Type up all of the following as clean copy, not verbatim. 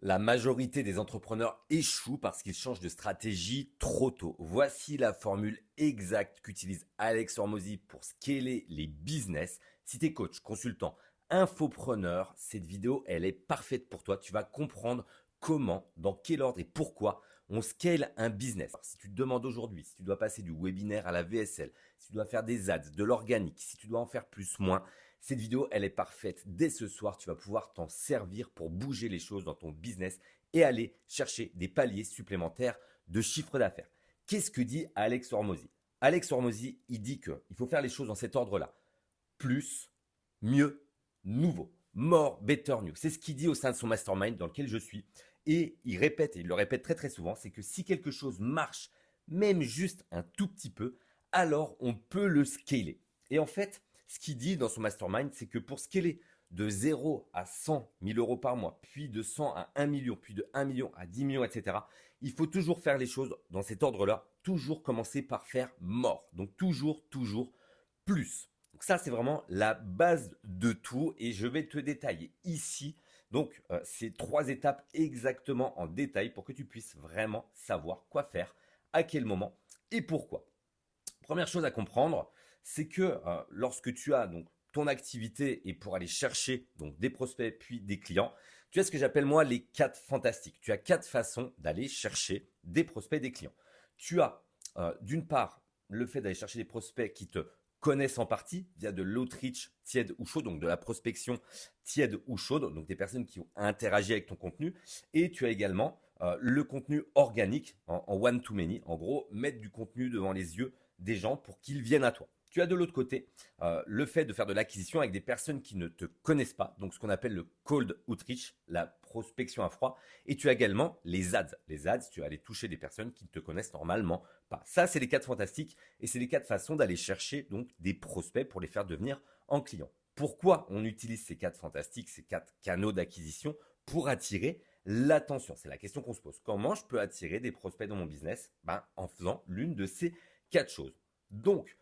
La majorité des entrepreneurs échouent parce qu'ils changent de stratégie trop tôt. Voici la formule exacte qu'utilise Alex Hormozy pour scaler les business. Si tu es coach, consultant, infopreneur, cette vidéo, elle est parfaite pour toi. Tu vas comprendre comment, dans quel ordre et pourquoi on scale un business. Si tu te demandes aujourd'hui, si tu dois passer du webinaire à la VSL, si tu dois faire des ads, de l'organique, si tu dois en faire plus, moins, cette vidéo, elle est parfaite. Dès ce soir, tu vas pouvoir t'en servir pour bouger les choses dans ton business et aller chercher des paliers supplémentaires de chiffre d'affaires. Qu'est-ce que dit Alex Hormozy? Alex Hormozy, il dit qu'il faut faire les choses dans cet ordre-là. Plus, mieux, nouveau. More, better, new. C'est ce qu'il dit au sein de son mastermind dans lequel je suis. Et il répète, et il le répète très très souvent, c'est que si quelque chose marche, même juste un tout petit peu, alors on peut le scaler. Et en fait, ce qu'il dit dans son mastermind, c'est que pour scaler de 0 à 100 000 euros par mois, puis de 100 à 1 million, puis de 1 million à 10 millions, etc., il faut toujours faire les choses dans cet ordre-là, toujours commencer par faire more. Donc toujours plus. Donc ça, c'est vraiment la base de tout et je vais te détailler ici. Donc, ces 3 étapes exactement en détail pour que tu puisses vraiment savoir quoi faire, à quel moment et pourquoi. Première chose à comprendre, c'est que lorsque tu as donc ton activité et pour aller chercher donc des prospects puis des clients, tu as ce que j'appelle moi les 4 fantastiques. Tu as 4 façons d'aller chercher des prospects, des clients. Tu as d'une part le fait d'aller chercher des prospects qui te connaissent en partie via de l'outreach tiède ou chaude, donc de la prospection tiède ou chaude, donc des personnes qui ont interagi avec ton contenu. Et tu as également le contenu organique en one-to-many, en gros, mettre du contenu devant les yeux des gens pour qu'ils viennent à toi. Tu as de l'autre côté le fait de faire de l'acquisition avec des personnes qui ne te connaissent pas, donc ce qu'on appelle le cold outreach, la prospection à froid. Et tu as également les ads. Les ads, tu vas aller toucher des personnes qui ne te connaissent normalement pas. Ça, c'est les 4 fantastiques et c'est les 4 façons d'aller chercher donc des prospects pour les faire devenir en clients. Pourquoi on utilise ces 4 fantastiques, ces 4 canaux d'acquisition pour attirer l'attention? C'est la question qu'on se pose. Comment je peux attirer des prospects dans mon business? En faisant l'une de ces 4 choses. Donc,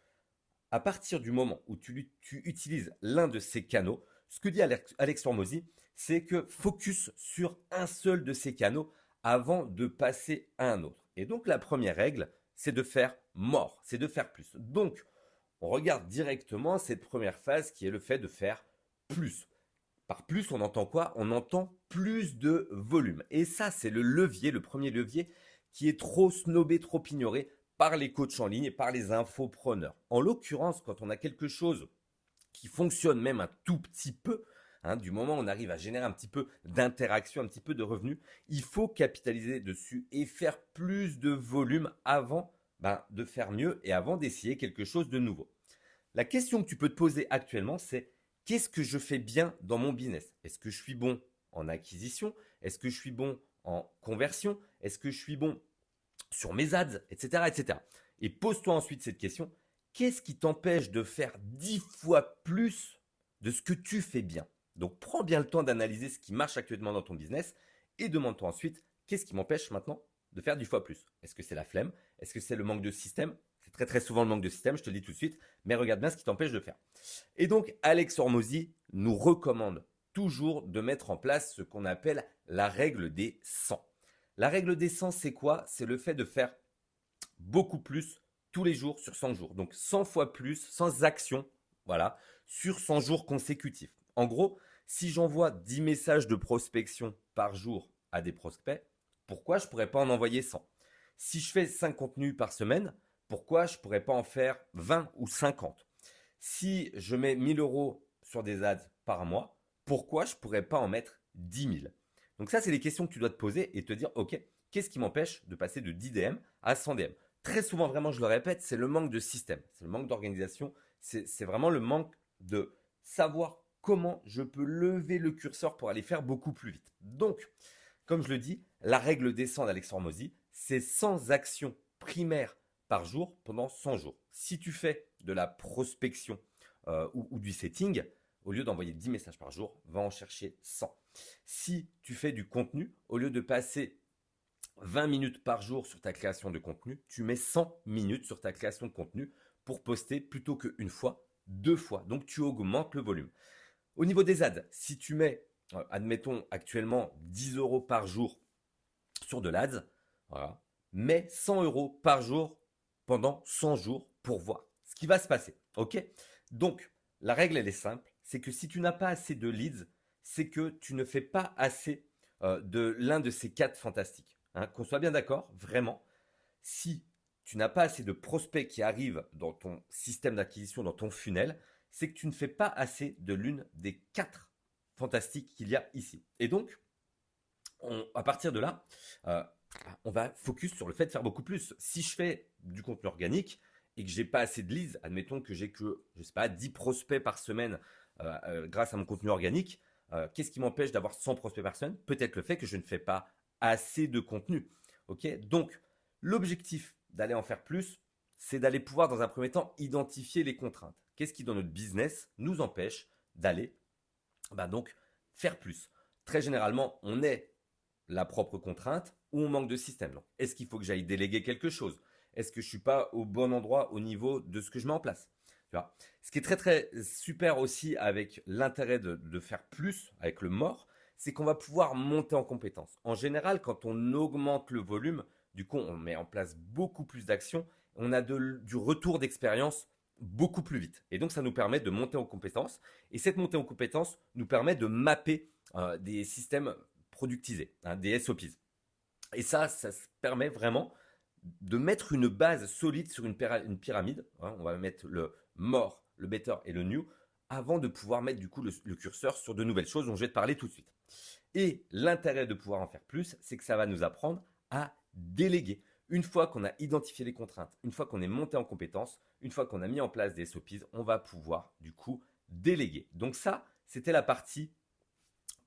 à partir du moment où tu utilises l'un de ces canaux, ce que dit Alex Hormozy, c'est que focus sur un seul de ces canaux avant de passer à un autre. Et donc la première règle, c'est de faire more, c'est de faire plus. Donc, on regarde directement cette première phase qui est le fait de faire plus. Par plus, on entend quoi? On entend plus de volume. Et ça, c'est le levier, le premier levier qui est trop snobé, trop ignoré par les coachs en ligne et par les infopreneurs. En l'occurrence, quand on a quelque chose qui fonctionne même un tout petit peu, du moment où on arrive à générer un petit peu d'interaction, un petit peu de revenus, il faut capitaliser dessus et faire plus de volume avant de faire mieux et avant d'essayer quelque chose de nouveau. La question que tu peux te poser actuellement, c'est qu'est-ce que je fais bien dans mon business? Est-ce que je suis bon en acquisition? Est-ce que je suis bon en conversion? Est-ce que je suis bon sur mes ads, etc., etc. Et pose-toi ensuite cette question, qu'est-ce qui t'empêche de faire 10 fois plus de ce que tu fais bien? Donc prends bien le temps d'analyser ce qui marche actuellement dans ton business et demande-toi ensuite, qu'est-ce qui m'empêche maintenant de faire 10 fois plus? Est-ce que c'est la flemme? Est-ce que c'est le manque de système? C'est très très souvent le manque de système, je te le dis tout de suite, mais regarde bien ce qui t'empêche de faire. Et donc Alex Hormozy nous recommande toujours de mettre en place ce qu'on appelle la règle des 100. La règle des 100, c'est quoi? C'est le fait de faire beaucoup plus tous les jours sur 100 jours. Donc 100 fois plus, sans action, voilà, sur 100 jours consécutifs. En gros, si j'envoie 10 messages de prospection par jour à des prospects, pourquoi je ne pourrais pas en envoyer 100? Si je fais 5 contenus par semaine, pourquoi je ne pourrais pas en faire 20 ou 50? Si je mets 1000 euros sur des ads par mois, pourquoi je ne pourrais pas en mettre 10 000? Donc ça, c'est les questions que tu dois te poser et te dire, ok, qu'est-ce qui m'empêche de passer de 10 DM à 100 DM? Très souvent, vraiment, je le répète, c'est le manque de système, c'est le manque d'organisation, c'est vraiment le manque de savoir comment je peux lever le curseur pour aller faire beaucoup plus vite. Donc, comme je le dis, la règle des 100 d'Alex Hormozy, c'est 100 actions primaires par jour pendant 100 jours. Si tu fais de la prospection ou du setting, au lieu d'envoyer 10 messages par jour, va en chercher 100. Si tu fais du contenu, au lieu de passer 20 minutes par jour sur ta création de contenu, tu mets 100 minutes sur ta création de contenu pour poster plutôt qu'une fois, 2 fois. Donc tu augmentes le volume. Au niveau des ads, si tu mets admettons actuellement 10 euros par jour sur de l'ADS, voilà, mais 100 euros par jour pendant 100 jours pour voir ce qui va se passer. Ok. Donc, la règle, elle est simple, c'est que si tu n'as pas assez de leads, c'est que tu ne fais pas assez de l'un de ces quatre fantastiques. Hein, qu'on soit bien d'accord, vraiment, si tu n'as pas assez de prospects qui arrivent dans ton système d'acquisition, dans ton funnel, c'est que tu ne fais pas assez de l'une des quatre fantastiques qu'il y a ici. Et donc, à partir de là, euh, on va focus sur le fait de faire beaucoup plus. Si je fais du contenu organique et que j'ai pas assez de leads, admettons que j'ai que, je sais pas, 10 prospects par semaine grâce à mon contenu organique, qu'est-ce qui m'empêche d'avoir 100 prospects par semaine? Peut-être le fait que je ne fais pas assez de contenu. Ok. Donc, l'objectif d'aller en faire plus, c'est d'aller pouvoir, dans un premier temps, identifier les contraintes. Qu'est-ce qui, dans notre business, nous empêche d'aller donc faire plus? Très généralement, on est la propre contrainte ou on manque de système. Est-ce qu'il faut que j'aille déléguer quelque chose? Est-ce que je suis pas au bon endroit au niveau de ce que je mets en place? Tu vois. Ce qui est très très super aussi avec l'intérêt de faire plus avec le MOR, c'est qu'on va pouvoir monter en compétence. En général, quand on augmente le volume, du coup, on met en place beaucoup plus d'actions, on a du retour d'expérience beaucoup plus vite. Et donc, ça nous permet de monter en compétence. Et cette montée en compétence nous permet de mapper des systèmes productisés, hein, des SOPs. Et ça se permet vraiment de mettre une base solide sur une pyramide. Hein, on va mettre le more, le better et le new avant de pouvoir mettre du coup le curseur sur de nouvelles choses dont je vais te parler tout de suite. Et l'intérêt de pouvoir en faire plus, c'est que ça va nous apprendre à déléguer. Une fois qu'on a identifié les contraintes, une fois qu'on est monté en compétences, une fois qu'on a mis en place des SOPs, on va pouvoir du coup déléguer. Donc ça, c'était la partie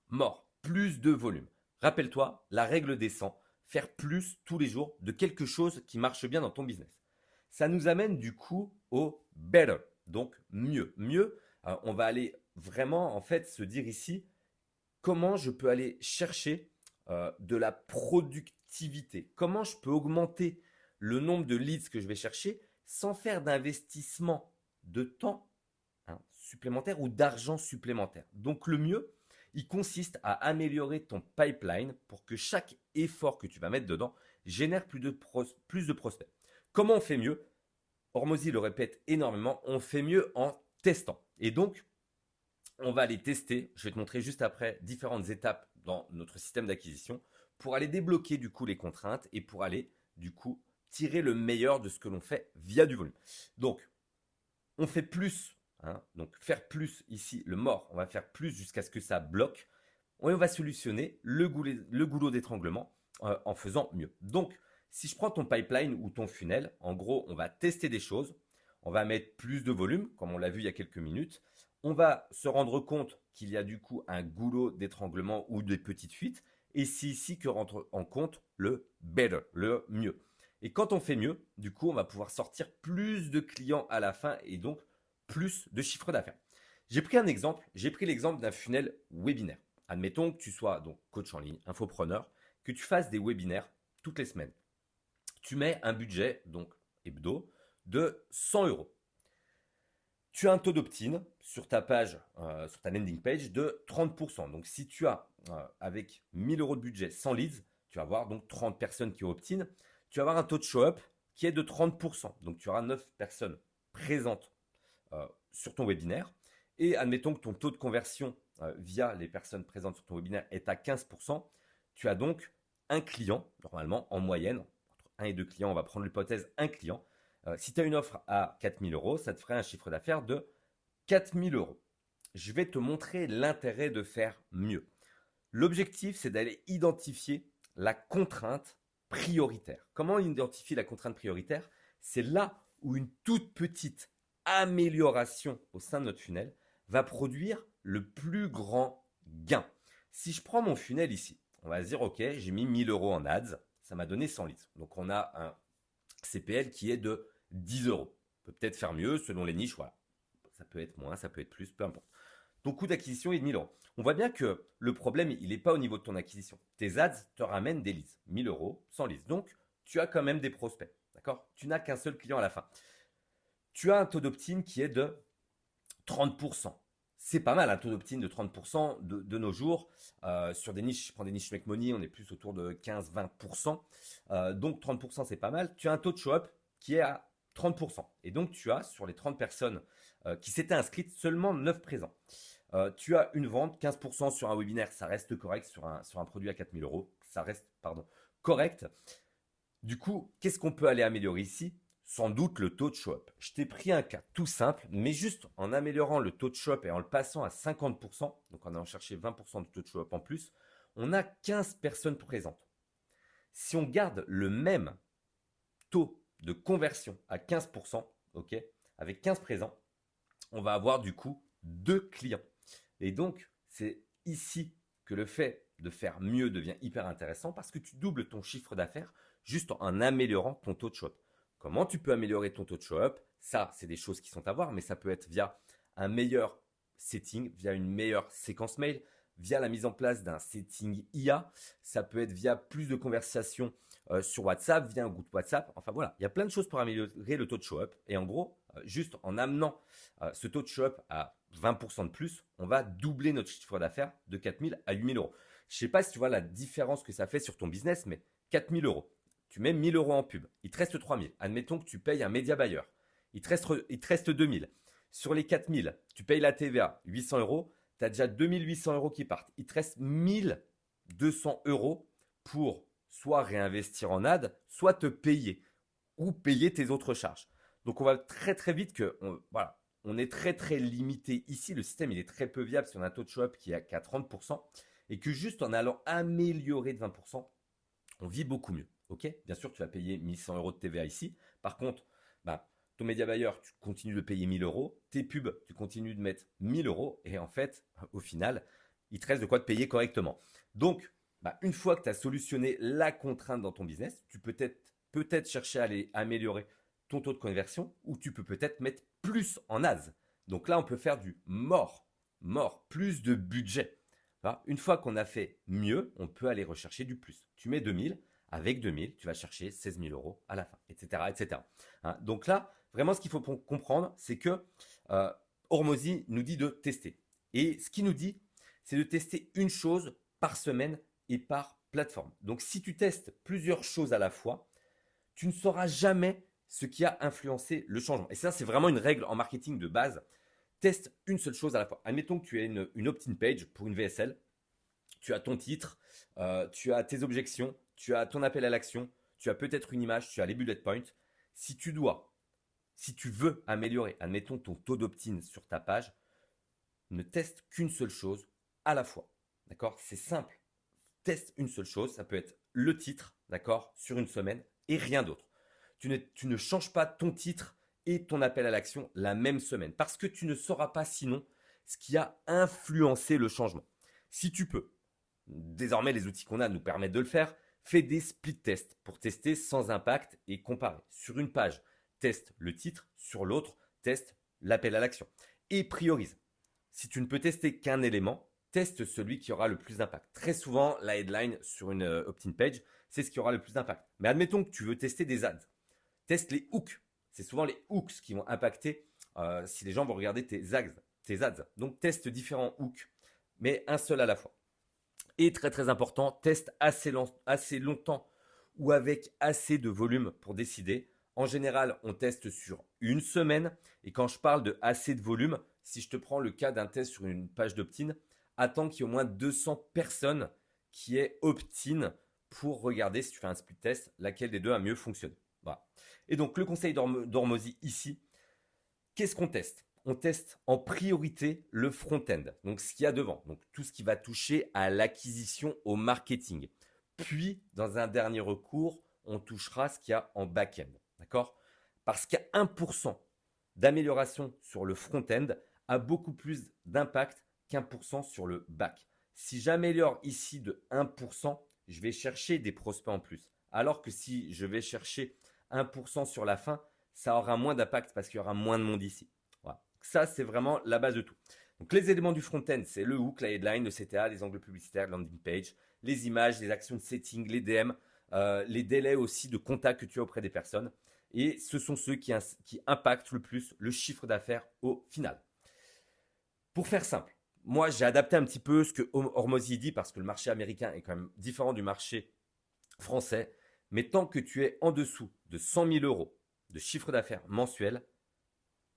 mort, plus de volume. Rappelle-toi, la règle des 100, faire plus tous les jours de quelque chose qui marche bien dans ton business. Ça nous amène du coup au better, donc mieux. Mieux, on va aller vraiment en fait se dire ici comment je peux aller chercher de la productivité, comment je peux augmenter le nombre de leads que je vais chercher sans faire d'investissement de temps supplémentaire ou d'argent supplémentaire. Donc le mieux, il consiste à améliorer ton pipeline pour que chaque effort que tu vas mettre dedans génère plus de prospects. Comment on fait mieux? Hormozy le répète énormément, on fait mieux en testant. Et donc, on va aller tester, je vais te montrer juste après différentes étapes dans notre système d'acquisition pour aller débloquer du coup les contraintes et pour aller du coup tirer le meilleur de ce que l'on fait via du volume. Donc, on fait plus, hein, donc faire plus ici, le mort, on va faire plus jusqu'à ce que ça bloque. On va solutionner le goulot d'étranglement en faisant mieux. Donc, si je prends ton pipeline ou ton funnel, en gros, on va tester des choses, on va mettre plus de volume, comme on l'a vu il y a quelques minutes. On va se rendre compte qu'il y a du coup un goulot d'étranglement ou des petites fuites. Et c'est ici que rentre en compte le better, le mieux. Et quand on fait mieux, du coup, on va pouvoir sortir plus de clients à la fin et donc plus de chiffre d'affaires. J'ai pris un exemple, j'ai pris l'exemple d'un funnel webinaire. Admettons que tu sois donc coach en ligne, infopreneur, que tu fasses des webinaires toutes les semaines. Tu mets un budget, donc hebdo, de 100 euros. Tu as un taux d'opt-in sur ta page, sur ta landing page de 30%. Donc si tu as avec 1000 euros de budget sans leads, tu vas avoir donc 30 personnes qui opt-in. Tu vas avoir un taux de show-up qui est de 30%. Donc tu auras 9 personnes présentes sur ton webinaire. Et admettons que ton taux de conversion via les personnes présentes sur ton webinaire est à 15%. Tu as donc un client, normalement en moyenne, entre 1 et 2 clients, on va prendre l'hypothèse un client. Si tu as une offre à 4000 euros, ça te ferait un chiffre d'affaires de 4000 euros. Je vais te montrer l'intérêt de faire mieux. L'objectif, c'est d'aller identifier la contrainte prioritaire. Comment identifier la contrainte prioritaire? C'est là où une toute petite amélioration au sein de notre funnel va produire le plus grand gain. Si je prends mon funnel ici, on va se dire, ok, j'ai mis 1000 euros en ads, ça m'a donné 100 leads. Donc on a un CPL qui est de 10 euros. On peut peut-être faire mieux selon les niches, voilà. Ça peut être moins, ça peut être plus, peu importe. Ton coût d'acquisition est de 1000 euros. On voit bien que le problème, il n'est pas au niveau de ton acquisition. Tes ads te ramènent des leads. 1000 euros, 100 leads. Donc, tu as quand même des prospects. D'accord? Tu n'as qu'un seul client à la fin. Tu as un taux d'opt-in qui est de 30%. c'est pas mal, un taux d'opt-in de 30% de nos jours. Sur des niches, je prends des niches Make Money, on est plus autour de 15-20%. Donc 30%, c'est pas mal. Tu as un taux de show-up qui est à 30%. Et donc tu as, sur les 30 personnes qui s'étaient inscrites, seulement 9 présents. Tu as une vente, 15% sur un webinaire, ça reste correct sur un produit à 4000 euros. Ça reste, pardon, correct. Du coup, qu'est-ce qu'on peut aller améliorer ici? Sans doute le taux de show-up. Je t'ai pris un cas tout simple, mais juste en améliorant le taux de show-up et en le passant à 50%, donc en allant chercher 20% de taux de show-up en plus, on a 15 personnes présentes. Si on garde le même taux de conversion à 15%, ok, avec 15 présents, on va avoir du coup 2 clients. Et donc, c'est ici que le fait de faire mieux devient hyper intéressant parce que tu doubles ton chiffre d'affaires juste en améliorant ton taux de show-up. Comment tu peux améliorer ton taux de show-up? Ça, c'est des choses qui sont à voir, mais ça peut être via un meilleur setting, via une meilleure séquence mail, via la mise en place d'un setting IA. Ça peut être via plus de conversations sur WhatsApp, via un groupe WhatsApp. Enfin voilà, il y a plein de choses pour améliorer le taux de show-up. Et en gros, juste en amenant ce taux de show-up à 20% de plus, on va doubler notre chiffre d'affaires de 4000 à 8000 euros. Je ne sais pas si tu vois la différence que ça fait sur ton business, mais 4000 euros. Tu mets 1000 euros en pub. Il te reste 3000. Admettons que tu payes un média buyer. Il te reste 2000. Sur les 4000, tu payes la TVA, 800 euros. Tu as déjà 2800 euros qui partent. Il te reste 1200 euros pour soit réinvestir en ad, soit te payer ou payer tes autres charges. Donc on va très très vite que voilà, on est très très limité ici. Le système il est très peu viable si on a un taux de show-up qui est à 30% et que juste en allant améliorer de 20%, on vit beaucoup mieux. Ok, bien sûr, tu vas payer 1100 euros de TVA ici. Par contre, ton média buyer, tu continues de payer 1000 euros. Tes pubs, tu continues de mettre 1000 euros. Et en fait, au final, il te reste de quoi te payer correctement. Donc, une fois que tu as solutionné la contrainte dans ton business, tu peux peut-être chercher à aller améliorer ton taux de conversion ou tu peux peut-être mettre plus en as. Donc là, on peut faire du more, plus de budget. Une fois qu'on a fait mieux, on peut aller rechercher du plus. Tu mets 2000, avec 2000, tu vas chercher 16 000 euros à la fin, etc. etc. Donc là, vraiment, ce qu'il faut comprendre, c'est que Hormozy nous dit de tester. Et ce qu'il nous dit, c'est de tester une chose par semaine et par plateforme. Donc si tu testes plusieurs choses à la fois, tu ne sauras jamais ce qui a influencé le changement. Et ça, c'est vraiment une règle en marketing de base. Teste une seule chose à la fois. Admettons que tu as une opt-in page pour une VSL. Tu as ton titre, tu as tes objections, tu as ton appel à l'action, tu as peut-être une image, tu as les bullet points. Si tu veux améliorer, admettons ton taux d'opt-in sur ta page, ne teste qu'une seule chose à la fois. D'accord? C'est simple. Teste une seule chose, ça peut être le titre, d'accord, sur une semaine et rien d'autre. Tu ne changes pas ton titre et ton appel à l'action la même semaine parce que tu ne sauras pas sinon ce qui a influencé le changement. Si tu peux, désormais les outils qu'on a nous permettent de le faire, fais des split tests pour tester sans impact et comparer. Sur une page, teste le titre, sur l'autre, teste l'appel à l'action et priorise. Si tu ne peux tester qu'un élément, teste celui qui aura le plus d'impact. Très souvent, la headline sur une opt-in page, c'est ce qui aura le plus d'impact. Mais admettons que tu veux tester des ads. Teste les hooks. C'est souvent les hooks qui vont impacter si les gens vont regarder tes ads. Donc, teste différents hooks, mais un seul à la fois. Et très très important, teste assez longtemps ou avec assez de volume pour décider. En général, on teste sur une semaine. Et quand je parle de assez de volume, si je te prends le cas d'un test sur une page d'opt-in, attends qu'il y ait au moins 200 personnes qui aient opt-in pour regarder, si tu fais un split test, laquelle des deux a mieux fonctionné. Voilà. Et donc, le conseil d'Hormozy ici, qu'est-ce qu'on teste? On teste en priorité le front-end, donc ce qu'il y a devant, donc tout ce qui va toucher à l'acquisition, au marketing. Puis, dans un dernier recours, on touchera ce qu'il y a en back-end. D'accord? Parce qu'il y a 1% d'amélioration sur le front-end a beaucoup plus d'impact qu'1% sur le back. Si j'améliore ici de 1%, je vais chercher des prospects en plus. Alors que si je vais chercher 1% sur la fin, ça aura moins d'impact parce qu'il y aura moins de monde ici. Voilà. Ça, c'est vraiment la base de tout. Donc, les éléments du front-end, c'est le hook, la headline, le CTA, les angles publicitaires, landing page, les images, les actions de setting, les DM, les délais aussi de contact que tu as auprès des personnes. Et ce sont ceux qui impactent le plus le chiffre d'affaires au final. Pour faire simple, moi j'ai adapté un petit peu ce que Hormozy dit parce que le marché américain est quand même différent du marché français. Mais tant que tu es en dessous de 100 000 euros de chiffre d'affaires mensuel,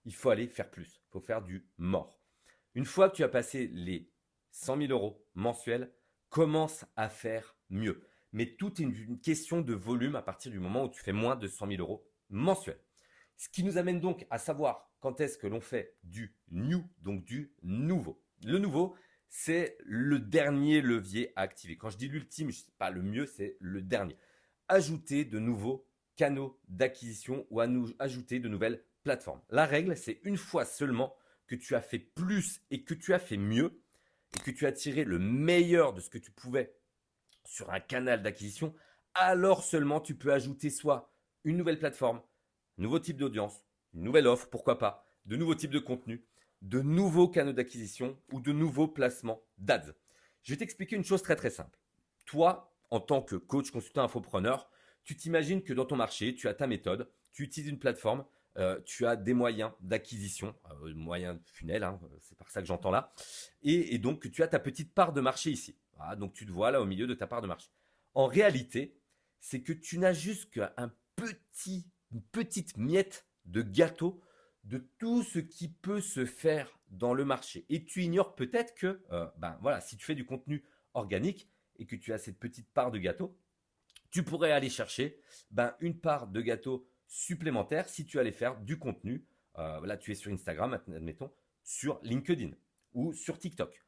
il faut aller faire plus. Il faut faire du mort. Une fois que tu as passé les 100 000 euros mensuels, commence à faire mieux. Mais tout est une question de volume à partir du moment où tu fais moins de 100 000 euros mensuels. Ce qui nous amène donc à savoir quand est-ce que l'on fait du new, donc du nouveau. Le nouveau, c'est le dernier levier à activer. Quand je dis l'ultime, ce n'est pas le mieux, c'est le dernier. Ajouter de nouveaux canaux d'acquisition ou ajouter de nouvelles plateformes. La règle, c'est une fois seulement que tu as fait plus et que tu as fait mieux et que tu as tiré le meilleur de ce que tu pouvais sur un canal d'acquisition, alors seulement tu peux ajouter soit une nouvelle plateforme, un nouveau type d'audience, une nouvelle offre, pourquoi pas, de nouveaux types de contenus, de nouveaux canaux d'acquisition ou de nouveaux placements d'ads. Je vais t'expliquer une chose très très simple. Toi, en tant que coach, consultant, infopreneur, tu t'imagines que dans ton marché, tu as ta méthode, tu utilises une plateforme, tu as des moyens d'acquisition, moyens funnels, hein, c'est par ça que j'entends là, et donc tu as ta petite part de marché ici. Voilà, donc tu te vois là au milieu de ta part de marché. En réalité, c'est que tu n'as juste une petite miette de gâteau de tout ce qui peut se faire dans le marché. Et tu ignores peut-être que, voilà, si tu fais du contenu organique et que tu as cette petite part de gâteau, tu pourrais aller chercher une part de gâteau supplémentaire si tu allais faire du contenu. Là, tu es sur Instagram, admettons, sur LinkedIn ou sur TikTok.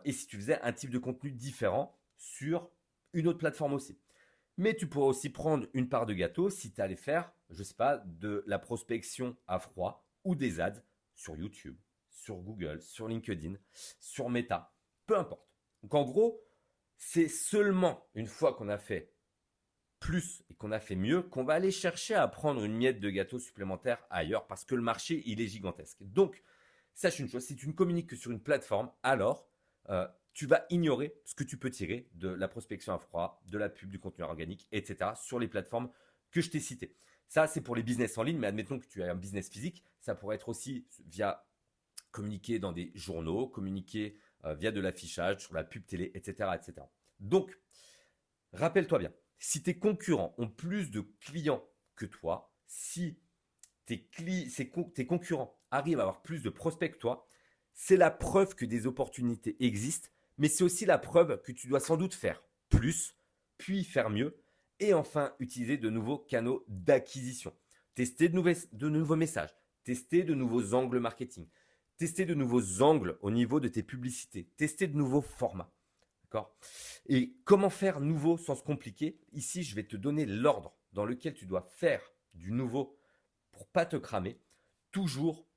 Et si tu faisais un type de contenu différent sur une autre plateforme aussi. Mais tu pourrais aussi prendre une part de gâteau si tu allais faire, je ne sais pas, de la prospection à froid ou des ads sur YouTube, sur Google, sur LinkedIn, sur Meta, peu importe. Donc en gros, c'est seulement une fois qu'on a fait plus et qu'on a fait mieux qu'on va aller chercher à prendre une miette de gâteau supplémentaire ailleurs parce que le marché, il est gigantesque. Donc, sache une chose, si tu ne communiques que sur une plateforme, alors tu vas ignorer ce que tu peux tirer de la prospection à froid, de la pub, du contenu organique, etc. sur les plateformes que je t'ai citées. Ça, c'est pour les business en ligne, mais admettons que tu as un business physique, ça pourrait être aussi via communiquer dans des journaux, communiquer via de l'affichage, sur la pub télé, etc. etc. Donc, rappelle-toi bien, si tes concurrents ont plus de clients que toi, si tes concurrents arrivent à avoir plus de prospects que toi, c'est la preuve que des opportunités existent, mais c'est aussi la preuve que tu dois sans doute faire plus, puis faire mieux, et enfin utiliser de nouveaux canaux d'acquisition. Tester de nouveaux messages, tester de nouveaux angles marketing, tester de nouveaux angles au niveau de tes publicités, tester de nouveaux formats. D'accord? Et comment faire nouveau sans se compliquer? Ici, je vais te donner l'ordre dans lequel tu dois faire du nouveau pour pas te cramer. Toujours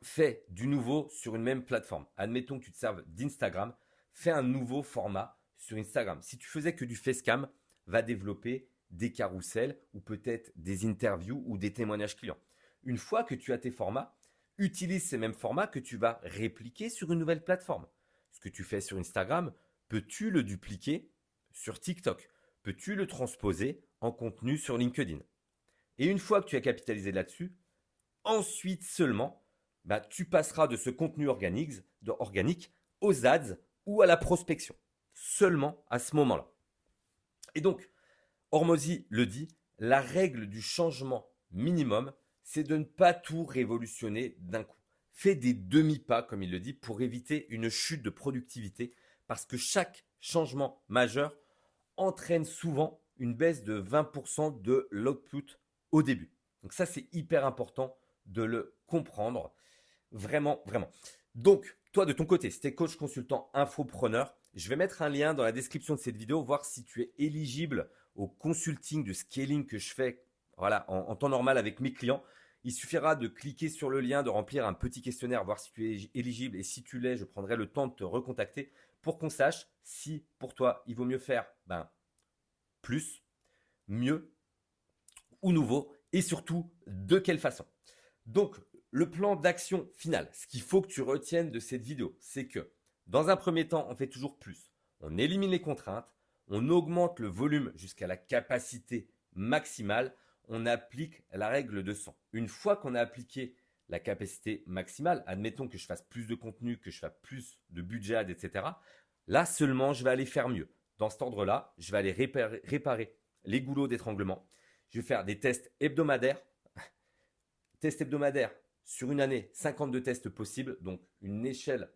fais du nouveau sur une même plateforme. Admettons que tu te serves d'Instagram, fais un nouveau format sur Instagram. Si tu faisais que du facecam, va développer des carousels ou peut-être des interviews ou des témoignages clients. Une fois que tu as tes formats, utilise ces mêmes formats que tu vas répliquer sur une nouvelle plateforme. Ce que tu fais sur Instagram, peux-tu le dupliquer sur TikTok? Peux-tu le transposer en contenu sur LinkedIn? Et une fois que tu as capitalisé là-dessus, ensuite seulement, tu passeras de ce contenu organique aux ads ou à la prospection. Seulement à ce moment-là. Et donc, Hormozy le dit, la règle du changement minimum, c'est de ne pas tout révolutionner d'un coup. Fais des demi-pas, comme il le dit, pour éviter une chute de productivité, parce que chaque changement majeur entraîne souvent une baisse de 20% de l'output au début. Donc ça, c'est hyper important de le comprendre. Vraiment, vraiment. Donc, toi, de ton côté, si tu es coach, consultant, infopreneur, je vais mettre un lien dans la description de cette vidéo, voir si tu es éligible au consulting de scaling que je fais en temps normal avec mes clients. Il suffira de cliquer sur le lien, de remplir un petit questionnaire, voir si tu es éligible. Et si tu l'es, je prendrai le temps de te recontacter pour qu'on sache si pour toi, il vaut mieux faire plus, mieux ou nouveau et surtout de quelle façon. Donc, le plan d'action final, ce qu'il faut que tu retiennes de cette vidéo, c'est que dans un premier temps, on fait toujours plus. On élimine les contraintes, on augmente le volume jusqu'à la capacité maximale, on applique la règle de 100. Une fois qu'on a appliqué la capacité maximale, admettons que je fasse plus de contenu, que je fasse plus de budget ad, etc. Là seulement, je vais aller faire mieux. Dans cet ordre-là, je vais aller réparer les goulots d'étranglement. Je vais faire des tests hebdomadaires. Tests hebdomadaires sur une année, 52 tests possibles, donc une échelle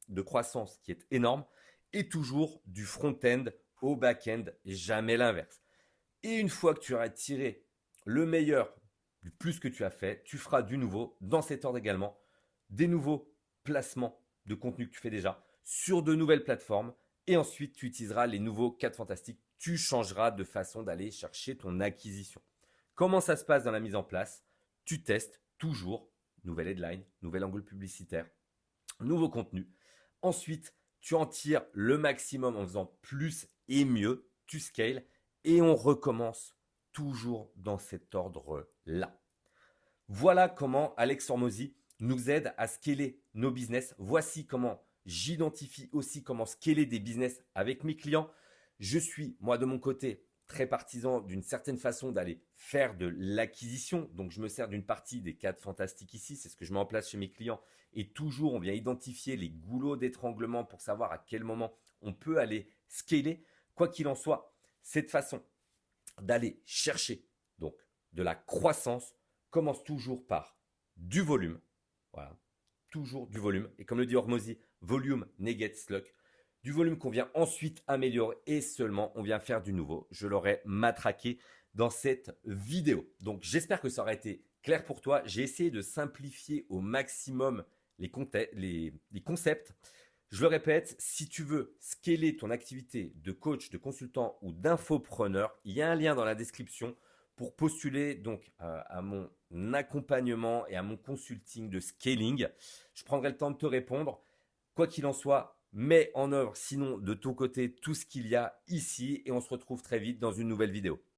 de croissance qui est énorme, et toujours du front-end au back-end, jamais l'inverse. Et une fois que tu auras tiré le meilleur du plus que tu as fait, tu feras du nouveau, dans cet ordre également, des nouveaux placements de contenu que tu fais déjà sur de nouvelles plateformes, et ensuite tu utiliseras les nouveaux 4 fantastiques, tu changeras de façon d'aller chercher ton acquisition. Comment ça se passe dans la mise en place? Tu testes toujours, nouvelle headline, nouvel angle publicitaire, nouveau contenu. Ensuite, tu en tires le maximum en faisant plus et mieux, tu scales et on recommence toujours dans cet ordre-là. Voilà comment Alex Hormozy nous aide à scaler nos business. Voici comment j'identifie aussi comment scaler des business avec mes clients. Je suis, moi de mon côté, très partisan d'une certaine façon d'aller faire de l'acquisition. Donc, je me sers d'une partie des 4 fantastiques ici. C'est ce que je mets en place chez mes clients. Et toujours, on vient identifier les goulots d'étranglement pour savoir à quel moment on peut aller scaler. Quoi qu'il en soit, cette façon d'aller chercher donc de la croissance commence toujours par du volume. Voilà, toujours du volume. Et comme le dit Hormozy, volume negates luck. Du volume qu'on vient ensuite améliorer et seulement on vient faire du nouveau. Je l'aurais matraqué dans cette vidéo. Donc j'espère que ça aura été clair pour toi. J'ai essayé de simplifier au maximum les concepts. Je le répète, si tu veux scaler ton activité de coach, de consultant ou d'infopreneur, il y a un lien dans la description pour postuler donc à mon accompagnement et à mon consulting de scaling. Je prendrai le temps de te répondre. Quoi qu'il en soit, mets en œuvre sinon de ton côté tout ce qu'il y a ici et on se retrouve très vite dans une nouvelle vidéo.